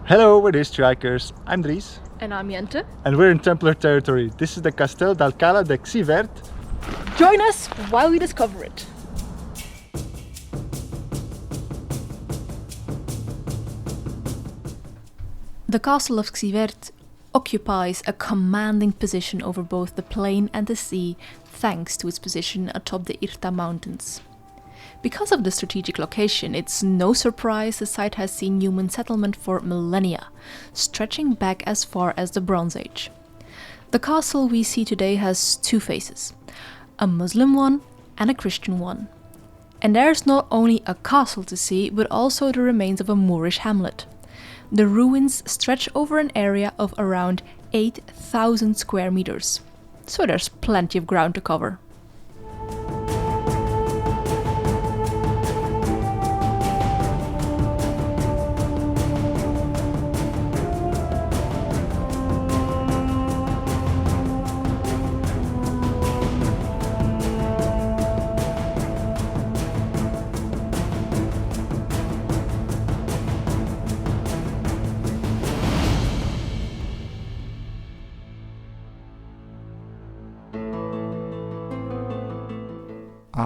Hello, we're the Strikers. I'm Dries. And I'm Jente. And we're in Templar territory. This is the Castel d'Alcalá de Xivert. Join us while we discover it. The castle of Xivert occupies a commanding position over both the plain and the sea, thanks to its position atop the Irta Mountains. Because of the strategic location, it's no surprise the site has seen human settlement for millennia, stretching back as far as the Bronze Age. The castle we see today has two faces, a Muslim one and a Christian one. And there's not only a castle to see, but also the remains of a Moorish hamlet. The ruins stretch over an area of around 8,000 square meters, so there's plenty of ground to cover.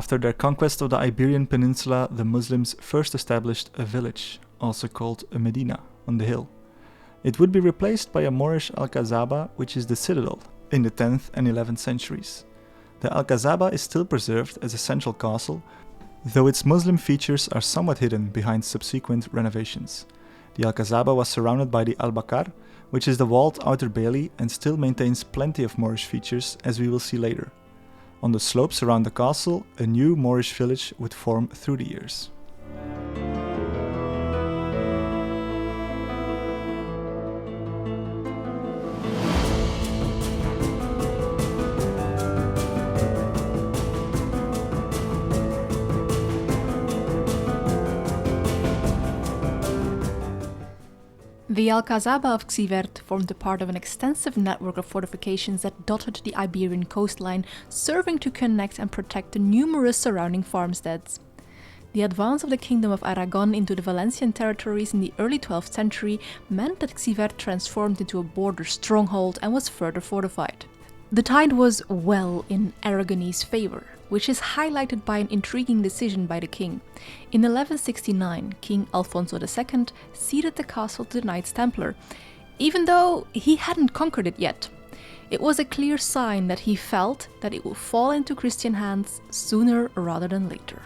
After their conquest of the Iberian Peninsula, the Muslims first established a village, also called a Medina, on the hill. It would be replaced by a Moorish Alcazaba, which is the citadel, in the 10th and 11th centuries. The Alcazaba is still preserved as a central castle, though its Muslim features are somewhat hidden behind subsequent renovations. The Alcazaba was surrounded by the Albacar, which is the walled outer bailey and still maintains plenty of Moorish features, as we will see later. On the slopes around the castle, a new Moorish village would form through the years. The Alcazaba of Xivert formed a part of an extensive network of fortifications that dotted the Iberian coastline, serving to connect and protect the numerous surrounding farmsteads. The advance of the Kingdom of Aragon into the Valencian territories in the early 12th century meant that Xivert transformed into a border stronghold and was further fortified. The tide was well in Aragonese favor, which is highlighted by an intriguing decision by the king. In 1169, King Alfonso II ceded the castle to the Knights Templar, even though he hadn't conquered it yet. It was a clear sign that he felt that it would fall into Christian hands sooner rather than later.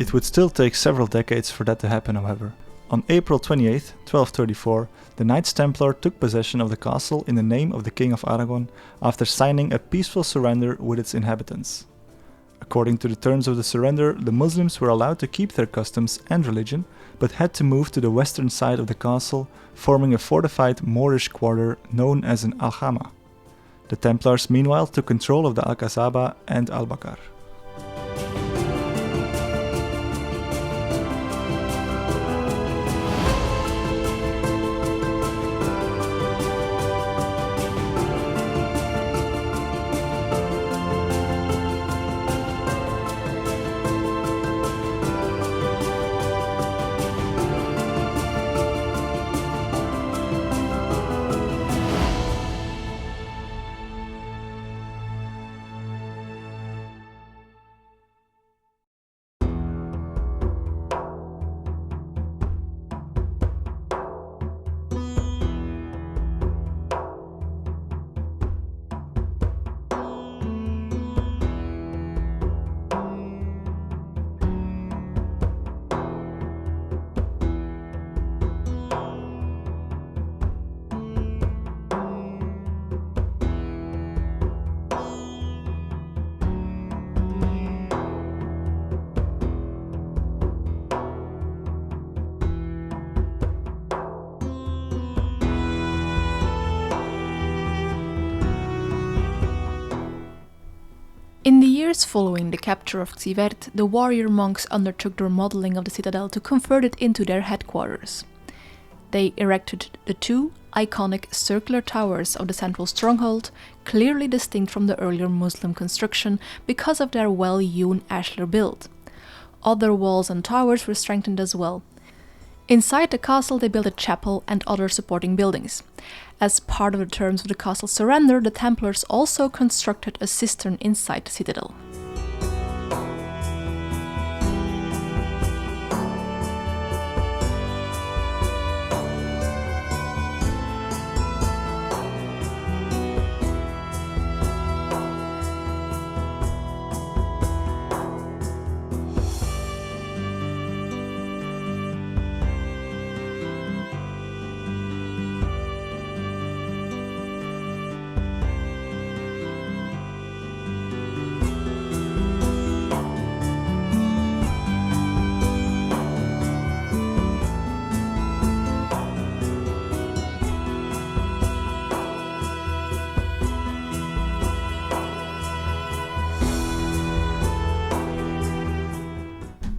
It would still take several decades for that to happen, however. On April 28, 1234, the Knights Templar took possession of the castle in the name of the King of Aragon after signing a peaceful surrender with its inhabitants. According to the terms of the surrender, the Muslims were allowed to keep their customs and religion, but had to move to the western side of the castle, forming a fortified Moorish quarter known as an aljama. The Templars meanwhile took control of the Alcazaba and Albacar. years following the capture of Xivert, the warrior monks undertook the remodeling of the citadel to convert it into their headquarters. They erected the two iconic circular towers of the central stronghold, clearly distinct from the earlier Muslim construction because of their well-hewn ashlar build. Other walls and towers were strengthened as well. Inside the castle they built a chapel and other supporting buildings. As part of the terms of the castle's surrender, the Templars also constructed a cistern inside the citadel.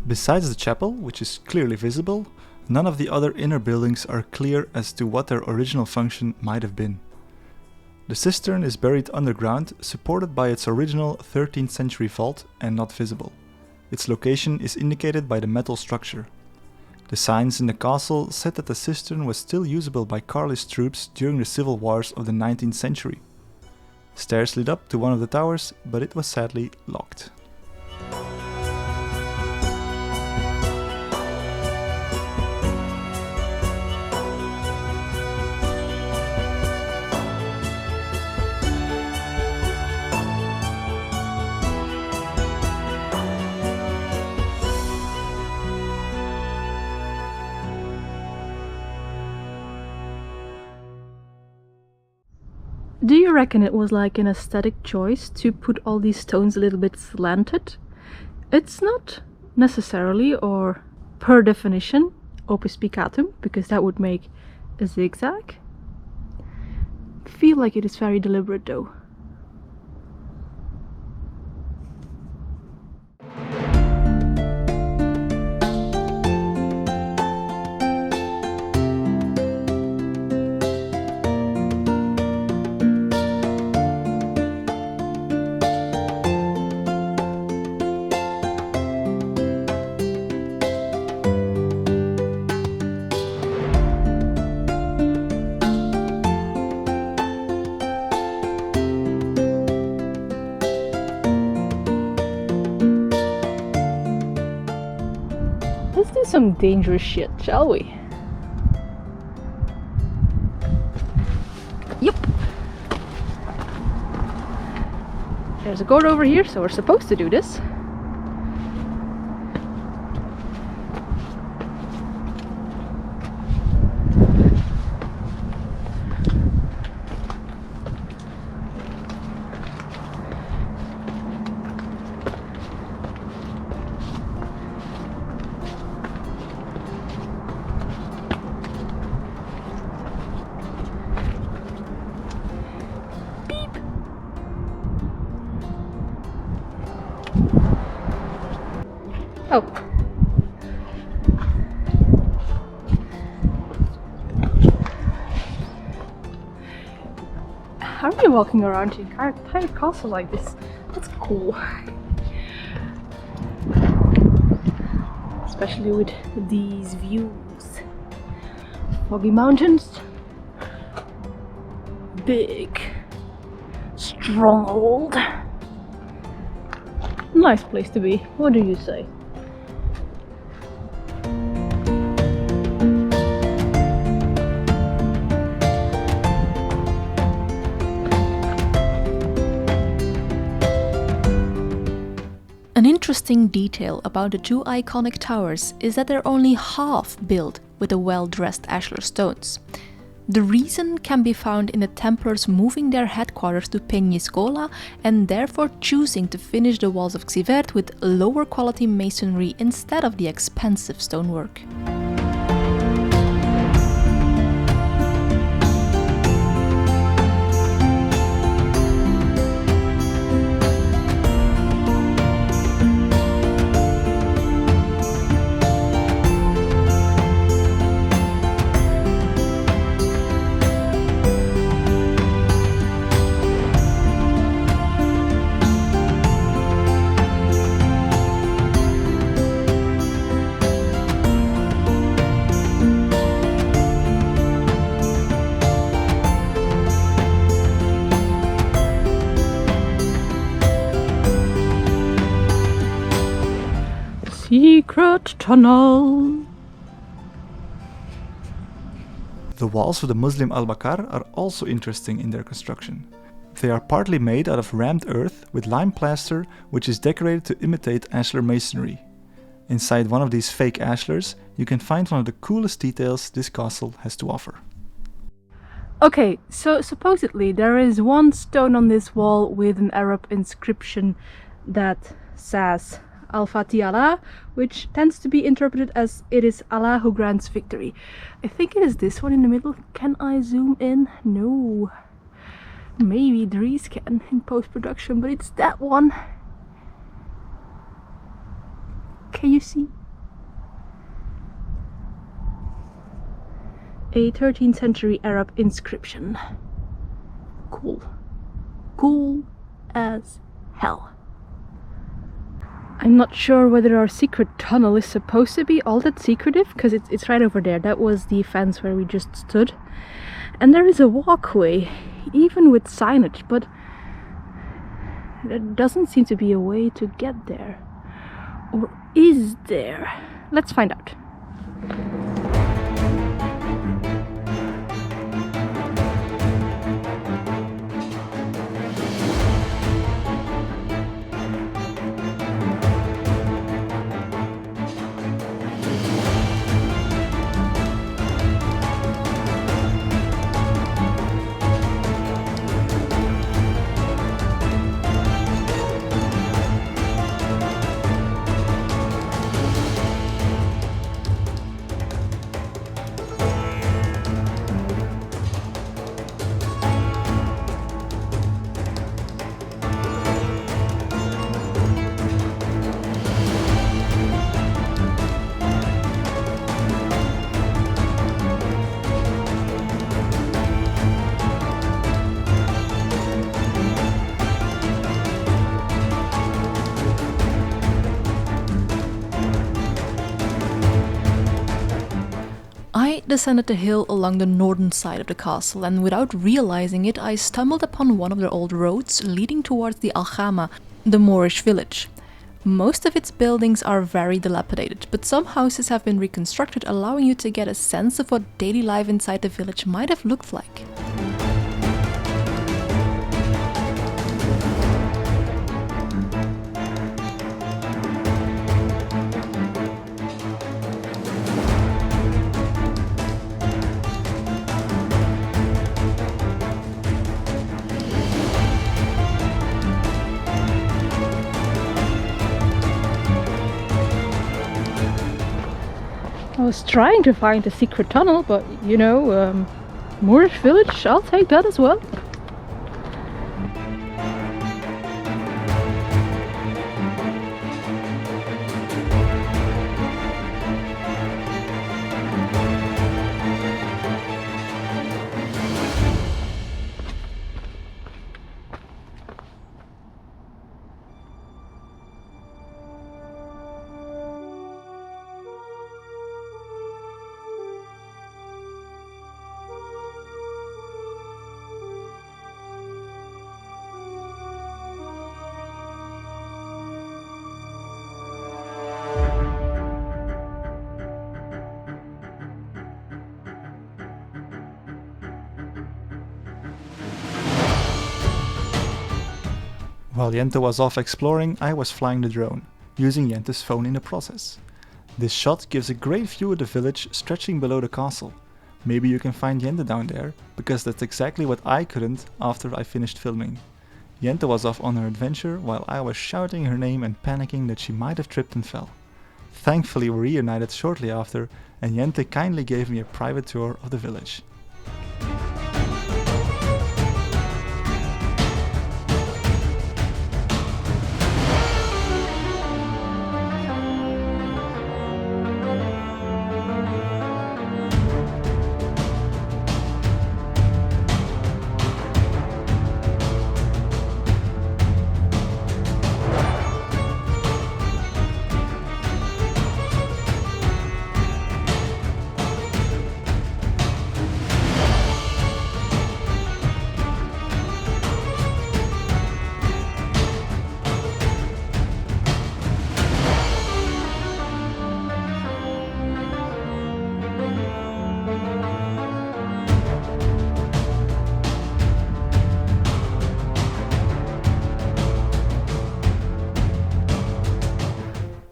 Besides the chapel, which is clearly visible, none of the other inner buildings are clear as to what their original function might have been. The cistern is buried underground, supported by its original 13th century vault and not visible. Its location is indicated by the metal structure. The signs in the castle said that the cistern was still usable by Carlist troops during the civil wars of the 19th century. Stairs lead up to one of the towers, but it was sadly locked. Do you reckon it was like an aesthetic choice to put all these stones a little bit slanted? It's not necessarily, or per definition, opus picatum, because that would make a zigzag. I feel like it is very deliberate though. Let's do some dangerous shit, shall we? Yep. There's a gourd over here, so we're supposed to do this. Oh. How are you walking around the entire castle like this? That's cool. Especially with these views. Foggy mountains. Big stronghold. Nice place to be. What do you say? An interesting detail about the two iconic towers is that they're only half built with the well-dressed ashlar stones. The reason can be found in the Templars moving their headquarters to Peñíscola and therefore choosing to finish the walls of Xivert with lower quality masonry instead of the expensive stonework. secret tunnel. The walls of the Muslim al-Bakar are also interesting in their construction. They are partly made out of rammed earth with lime plaster, which is decorated to imitate ashlar masonry. Inside one of these fake ashlars, you can find one of the coolest details this castle has to offer. Okay, so supposedly there is one stone on this wall with an Arab inscription that says Al-Fati Allah, which tends to be interpreted as "It is Allah who grants victory." I think it is this one in the middle. Can I zoom in? No. Maybe Dries can in post-production, but it's that one. Can you see? A 13th century Arab inscription. Cool. Cool as hell. I'm not sure whether our secret tunnel is supposed to be all that secretive, because it's right over there. That was the fence where we just stood. And there is a walkway, even with signage, but there doesn't seem to be a way to get there. Or is there? Let's find out. I descended the hill along the northern side of the castle, and without realizing it, I stumbled upon one of the old roads leading towards the Al-Khama, the Moorish village. Most of its buildings are very dilapidated, but some houses have been reconstructed, allowing you to get a sense of what daily life inside the village might have looked like. I was trying to find a secret tunnel, but you know, Moorish village, I'll take that as well. While Jente was off exploring, I was flying the drone, using Jente's phone in the process. This shot gives a great view of the village stretching below the castle. Maybe you can find Jente down there, because that's exactly what I couldn't after I finished filming. Jente was off on her adventure while I was shouting her name and panicking that she might have tripped and fell. Thankfully we reunited shortly after, and Jente kindly gave me a private tour of the village.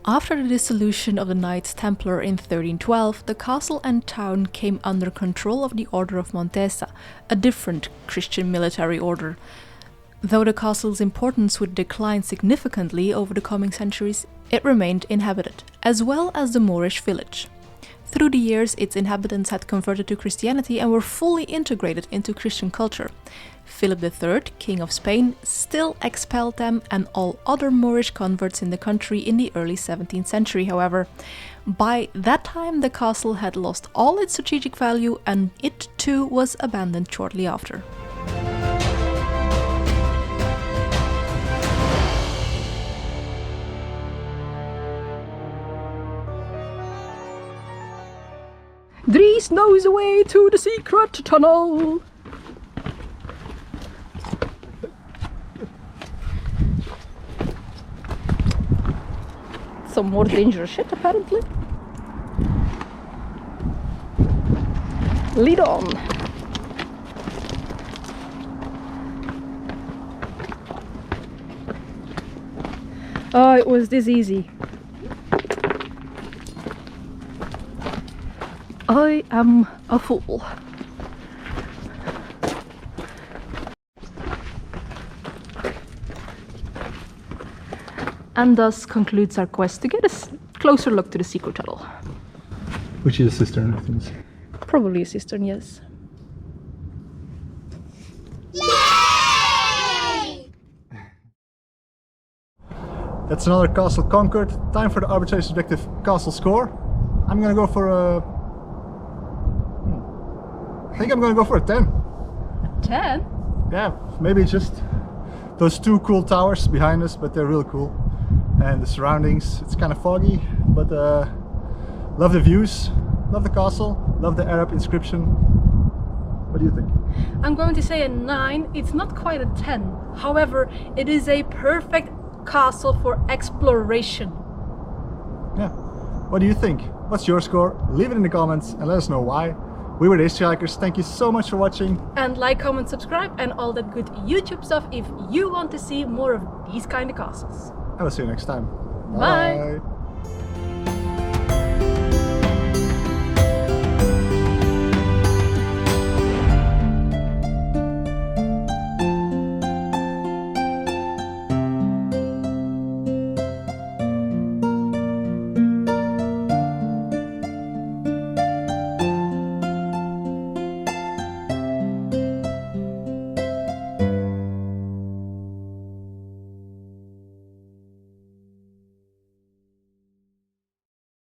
After the dissolution of the Knights Templar in 1312, the castle and town came under control of the Order of Montesa, a different Christian military order. Though the castle's importance would decline significantly over the coming centuries, it remained inhabited, as well as the Moorish village. Through the years, its inhabitants had converted to Christianity and were fully integrated into Christian culture. Philip III, King of Spain, still expelled them and all other Moorish converts in the country in the early 17th century, however. By that time, the castle had lost all its strategic value and it too was abandoned shortly after. Dries knows the way to the secret tunnel! Some more dangerous shit, apparently. Lead on! Oh, it was this easy. I am a fool. And thus concludes our quest to get a closer look to the secret tunnel. Which is a cistern, I think. Probably a cistern, yes. That's another castle conquered. Time for the arbitrary subjective castle score. I'm gonna go for a... I think I'm gonna go for a 10. A 10? Yeah, maybe just those two cool towers behind us, but they're real cool. And the surroundings, it's kind of foggy, but love the views, love the castle, love the Arab inscription. What do you think? I'm going to say a 9. It's not quite a 10. However, it is a perfect castle for exploration. Yeah. What do you think? What's your score? Leave it in the comments and let us know why. We were the Hitchhikers. Thank you so much for watching. And like, comment, subscribe and all that good YouTube stuff if you want to see more of these kind of castles. I will see you next time. Bye. Bye.